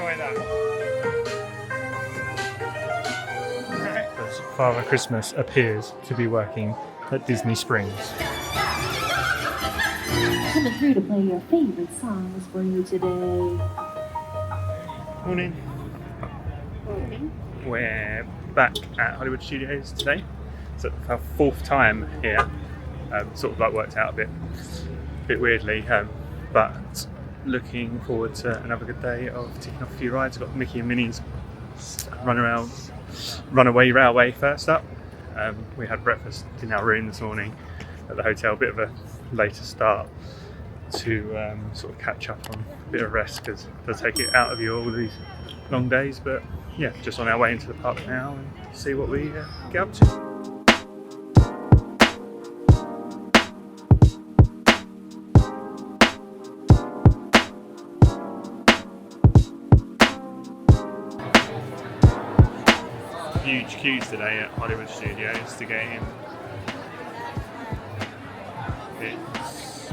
enjoy that. As Father Christmas appears to be working at Disney Springs. Coming through to play your favorite songs for you today. Morning. Morning. We're back at Hollywood Studios today. It's our fourth time here. Sort of like worked out a bit weirdly, but looking forward to another good day of ticking off a few rides. We've got Mickey and Minnie's Runaway Railway first up. We had breakfast in our room this morning at the hotel, a bit of a later start to sort of catch up on a bit of rest because it does take it out of you all these long days. But yeah, just on our way into the park now and see what we get up to. Huge queues today at Hollywood Studios to get in. It's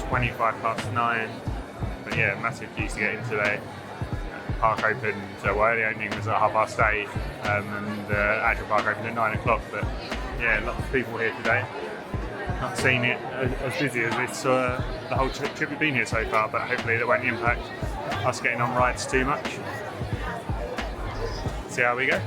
9:25, but yeah, massive queues to get in today. Park opened, well, the opening was at 8:30, and the actual park opened at 9 o'clock. But yeah, lots of people here today. Not seen it as busy as this the whole trip we've been here so far, but hopefully that won't impact us getting on rides too much. See how we go.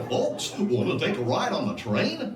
Folks, want to take a ride on the train?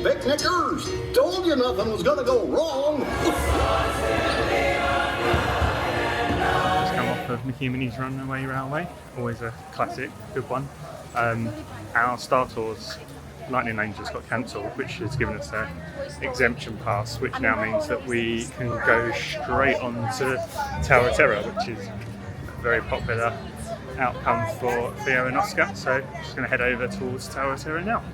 Picnickers! Told you nothing was gonna go wrong! Just come off of Mickey and Minnie's Runaway Railway, always a classic, good one. Our Star Tours Lightning Lane just got cancelled, which has given us an exemption pass, which now means that we can go straight on to Tower of Terror, which is a very popular outcome for Theo and Oscar. So just going to head over towards Tower of Terror now.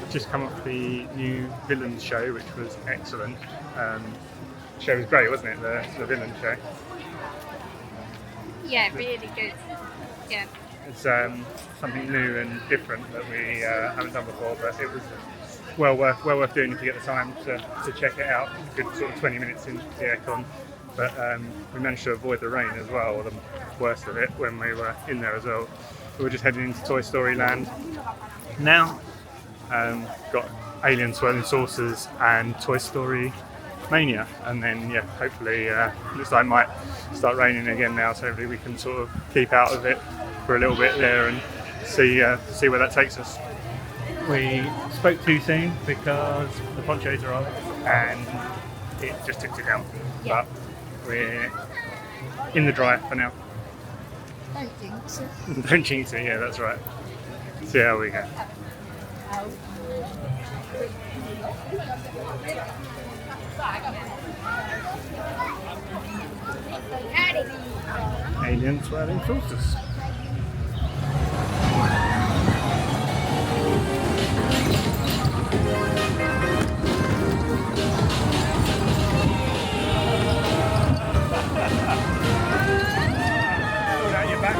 Just come off the new Villains show, which was excellent. Show was great, wasn't it? The Villains show. Yeah, really good. Yeah. It's something new and different that we haven't done before, but it was well worth doing if you get the time to check it out. Good sort of 20 minutes into the aircon, but we managed to avoid the rain as well, or the worst of it, when we were in there as well. We were just heading into Toy Story Land now. Got Alien Swirling Saucers and Toy Story Mania, and then yeah, hopefully looks like it might start raining again now, so hopefully we can sort of keep out of it for a little bit there and see where that takes us. We spoke too soon because the ponchos are on and it just took it down, but we're in the dry for now. Don't jinx it. Don't jinx it, yeah, that's right. See how we go. Alien Swirling Saucers. Now you're back.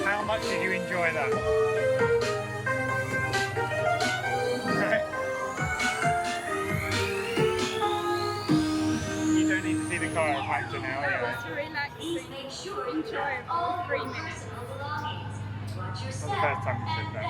How much did you enjoy that? You don't need to see the chiropractor now, It anyway. was relaxing, enjoyable, 3 minutes. That's the first time you said that.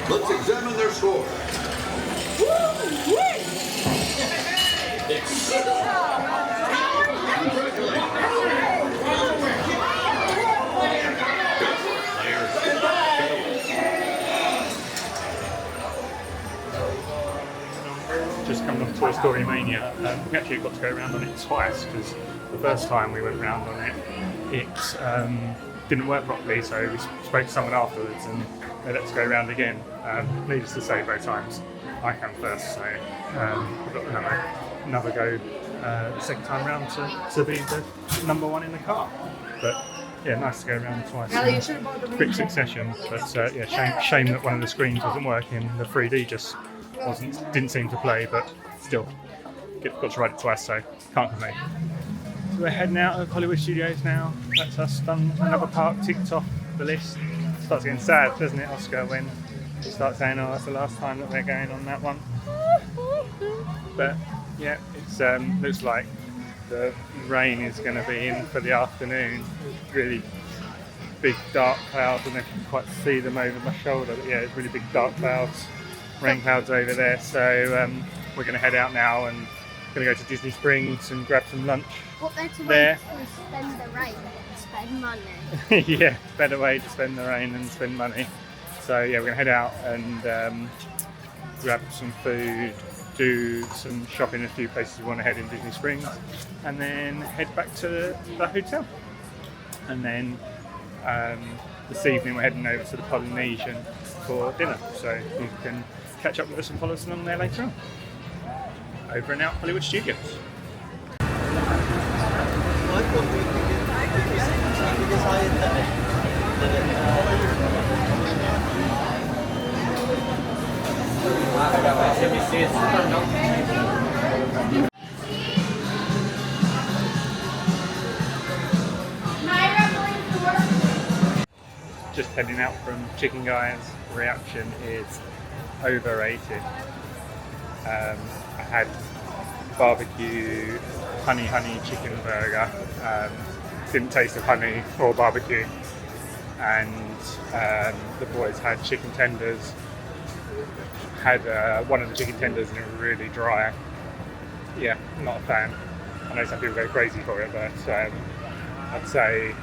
Let's examine their score. Just coming off Toy Story Mania, we actually got to go around on it twice because the first time we went round on it, it didn't work properly, so we spoke to someone afterwards and they let us go around again. Needless to say, both times I came first, so we've got another go the second time round to be the number one in the car. But yeah, nice to go around twice in quick succession. But yeah, shame that one of the screens wasn't working. The 3D just didn't seem to play, but still got to ride it twice, so can't complain. So we're heading out of Hollywood Studios now. That's us done another park ticked off the list. Starts getting sad, doesn't it, Oscar, when you start saying, oh, that's the last time that we're going on that one. But Yeah, it's looks like the rain is going to be in for the afternoon. Really big dark clouds. I don't know if you can quite see them over my shoulder, but yeah, it's really big dark clouds, rain clouds over there. So we're going to head out now and going to go to Disney Springs and grab some lunch. What better There. way to spend the rain than spend money? Yeah, better way to spend the rain than spend money. So yeah, we're going to head out and grab some food, do some shopping in a few places we want to head in Disney Springs, and then head back to the hotel. And then this evening we're heading over to the Polynesian for dinner, so you can catch up with us and follow us along there later on. Over and out, Hollywood Studios. Just heading out from Chicken Guy's. Reaction is overrated. I had barbecue honey chicken burger. Didn't taste of honey or barbecue. And the boys had chicken tenders. Had one of the chicken tenders and it was really dry. Yeah, not a fan. I know some people go crazy for it, but I'd say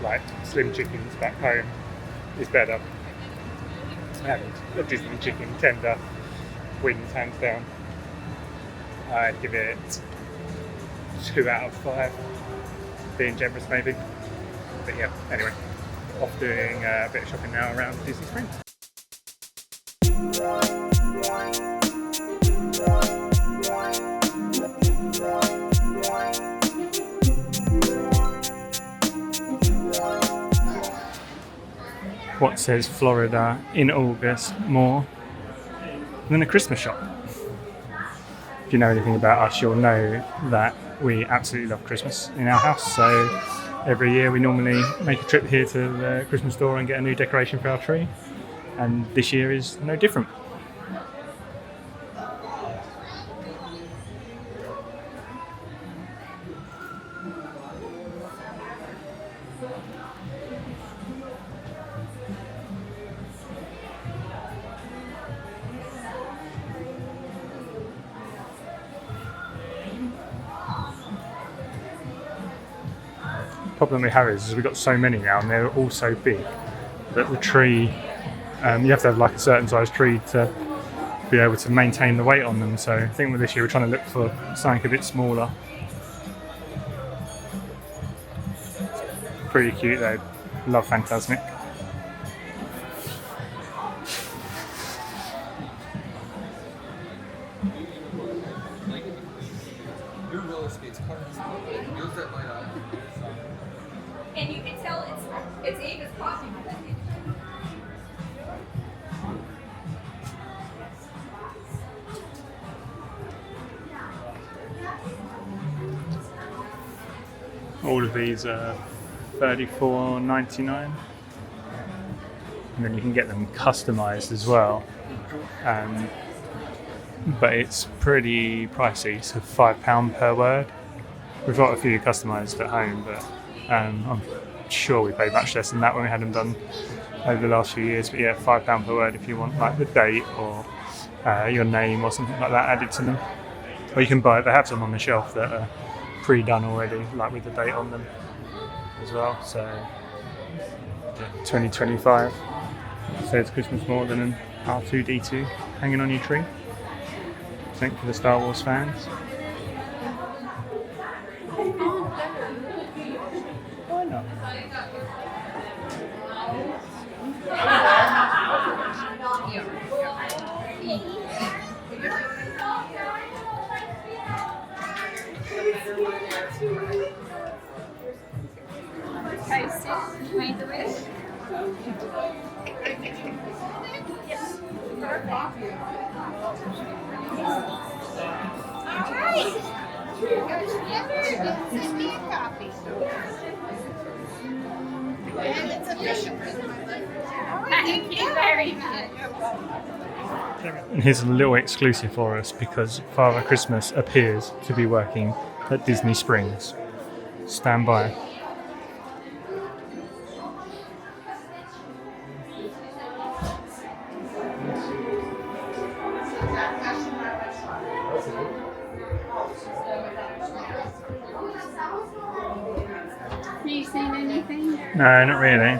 like slim chickens back home is better. And the Disney chicken tender wins hands down. I'd give it 2 out of 5, being generous maybe. But yeah, anyway, off doing a bit of shopping now around Disney Springs. What says Florida in August more than a Christmas shop? If you know anything about us, you'll know that we absolutely love Christmas in our house. So every year we normally make a trip here to the Christmas store and get a new decoration for our tree. And this year is no different. Problem we have is we've got so many now and they're all so big that the tree, you have to have like a certain size tree to be able to maintain the weight on them. So I think with this year we're trying to look for something a bit smaller. Pretty cute though, love Fantasmic. And you can tell it's Ava's coffee. All of these are $34.99, and then you can get them customized as well. But it's pretty pricey, so £5 per word. We've got a few customized at home, but I'm sure we paid much less than that when we had them done over the last few years. But yeah, £5 per word if you want like the date or your name or something like that added to them. Or you can buy it, they have some on the shelf that are pre-done already, like with the date on them as well. So yeah, 2025 says Christmas more than an R2-D2 hanging on your tree. Thank for the Star Wars fans. Why not? Taste it. You made the wish. Alright. Send me a copy. And it's official. Thank you very much. And here's a little exclusive for us because Father Christmas appears to be working at Disney Springs. Stand by. Have you seen anything? No, not really.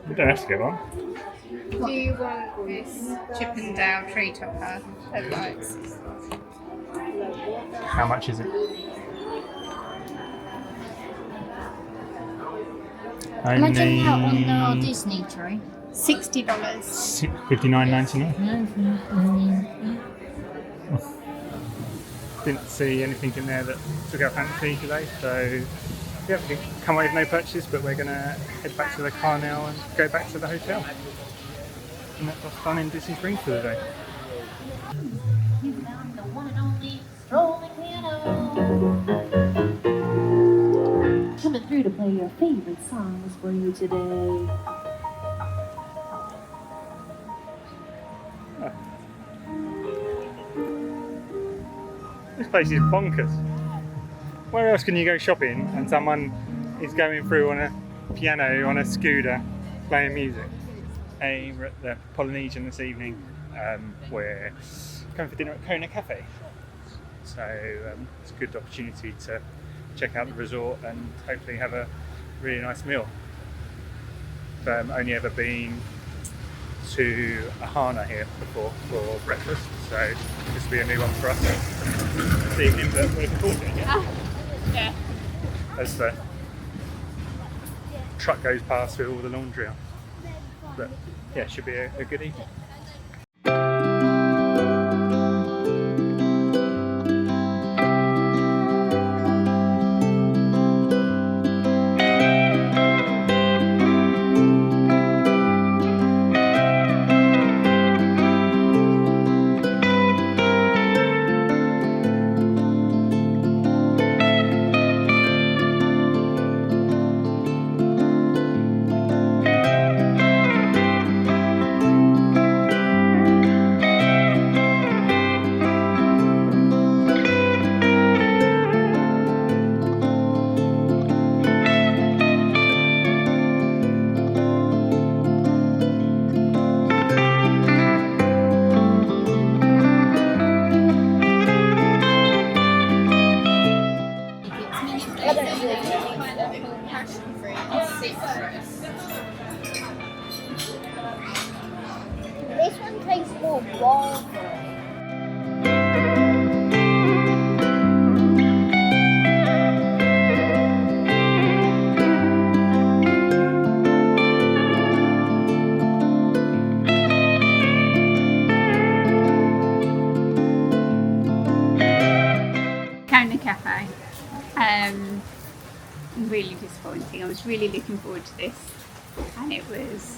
You don't have to get one. Do you want this Chippendale tree topper headlights? How much is it? Can I check it out on our Only Disney tree? $60. $59.99. Didn't see anything in there that took our fancy today, so yeah, we can come away with no purchase, but we're gonna head back to the car now and go back to the hotel. And that's us done in Disney Springs for the day. You found the one and only strolling piano. Coming through to play your favorite songs for you today. This place is bonkers. Where else can you go shopping and someone is going through on a piano, on a scooter, playing music? We're at the Polynesian this evening. We're going for dinner at Kona Café. So it's a good opportunity to check out the resort and hopefully have a really nice meal. I've only ever been to a Hana here before for breakfast, so this will be a new one for us this evening, but we're looking forward to it. Yeah. As the truck goes past with all the laundry on. But yeah, it should be a good evening. This one tastes more wild. Kona Café. Really disappointing. I was really looking forward to this, and it was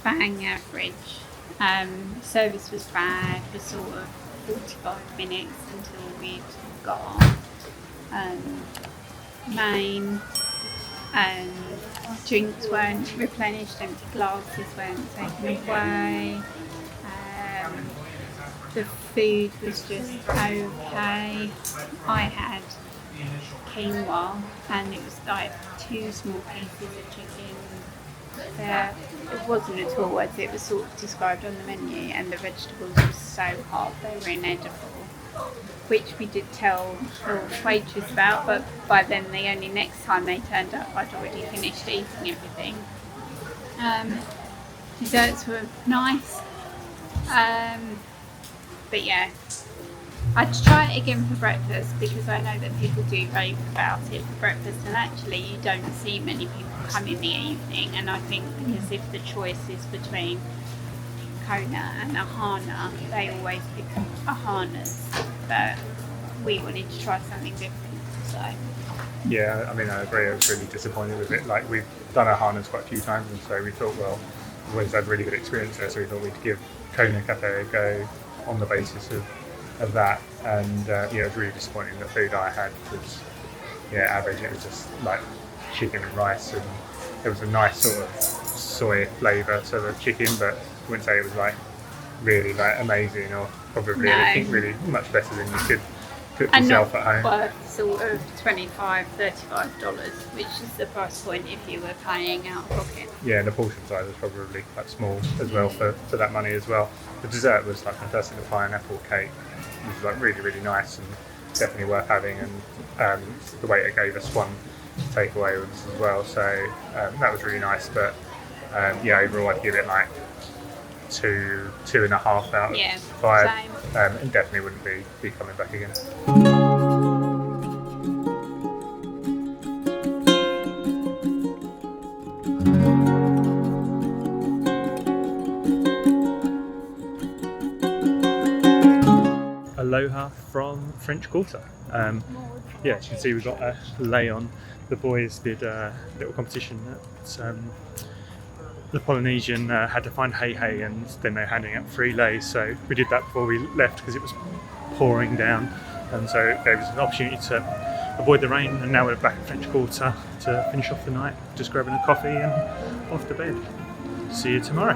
bang average. Service was bad for sort of 45 minutes until we'd got on. Main drinks weren't replenished, empty glasses weren't taken away. The food was just okay. I had quinoa and it was like 2 small pieces of chicken. It wasn't at all as it was sort of described on the menu, and the vegetables were so hot they were inedible, which we did tell the waitress about, but by then the only next time they turned up I'd already finished eating everything. Desserts were nice, but yeah, I'd try it again for breakfast because I know that people do rave about it for breakfast, and actually you don't see many people come in the evening, and I think because if the choice is between Kona and a Hana, they always pick a Hana's, but we wanted to try something different, so. Yeah, I mean, I agree. I was really disappointed with it. Like, we've done our Hanas quite a few times, and so we thought, well, we've always had really good experience there, so we thought we'd give Kona Café a go on the basis of that. And yeah, it was really disappointing. The food I had was, yeah, average. It was just like chicken and rice, and there was a nice sort of soy flavour to the chicken, but I wouldn't say it was like really like amazing or probably No. anything really much better than you could cook And yourself not at home. worth sort of $25-$35, which is the price point if you were paying out of pocket. Yeah, and the portion size was probably quite small as well for that money as well. The dessert was like fantastic. The pineapple cake was like really, really nice and definitely worth having. And the waiter gave us one takeaway with us as well, so that was really nice. But yeah, overall I'd give it like 2.5 out of Yeah, 5, same. and definitely wouldn't be coming back again. Aloha from French Quarter. Yeah, as you can see we've got a lay on. The boys did a little competition at the Polynesian had to find hay and then they're handing out free lays, so we did that before we left because it was pouring down, and so it gave us an opportunity to avoid the rain. And now we're back at French Quarter to finish off the night, just grabbing a coffee and off to bed. See you tomorrow.